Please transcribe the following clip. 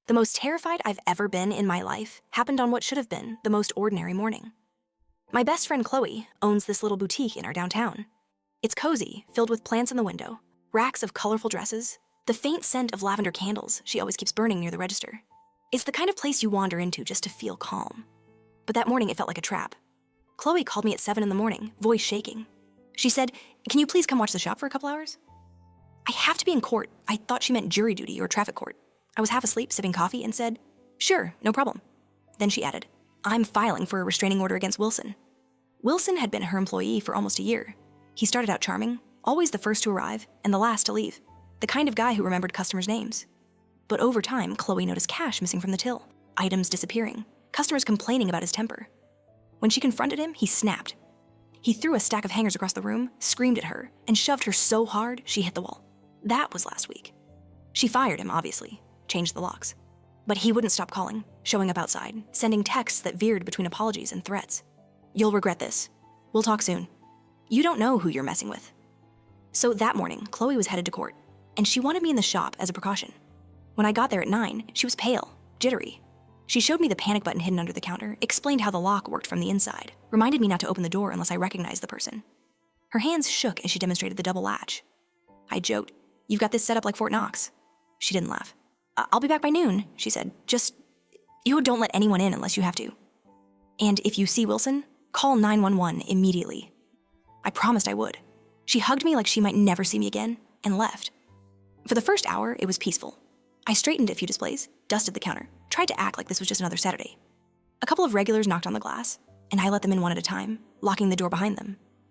The most terrified I've ever been in my life happened on what should have been the most ordinary morning. My best friend Chloe owns this little boutique in our downtown. It's cozy, filled with plants in the window, racks of colorful dresses, the faint scent of lavender candles she always keeps burning near the register. It's the kind of place you wander into just to feel calm. But that morning it felt like a trap. Chloe called me at 7 in the morning, voice shaking. She said, "Can you please come watch the shop for a couple hours?" I have to be in court. I thought she meant jury duty or traffic court. I was half asleep sipping coffee and said, "Sure, no problem." Then she added, "I'm filing for a restraining order against Wilson." Wilson had been her employee for almost a year. He started out charming, always the first to arrive and the last to leave, the kind of guy who remembered customers' names. But over time, Chloe noticed cash missing from the till, items disappearing, customers complaining about his temper. When she confronted him, he snapped. He threw a stack of hangers across the room, screamed at her, and shoved her so hard she hit the wall. That was last week. She fired him, obviously, changed the locks. But he wouldn't stop calling, showing up outside, sending texts that veered between apologies and threats. "You'll regret this. We'll talk soon. You don't know who you're messing with." So that morning, Chloe was headed to court, and she wanted me in the shop as a precaution. When I got there at 9, she was pale, jittery. She showed me the panic button hidden under the counter, explained how the lock worked from the inside, reminded me not to open the door unless I recognized the person. Her hands shook as she demonstrated the double latch. I joked, "You've got this set up like Fort Knox." She didn't laugh. "I'll be back by noon," she said. "Just, you don't let anyone in unless you have to. And if you see Wilson, call 911 immediately." I promised I would. She hugged me like she might never see me again and left. For the first hour, it was peaceful. I straightened a few displays, dusted the counter, tried to act like this was just another Saturday. A couple of regulars knocked on the glass, and I let them in one at a time, locking the door behind them.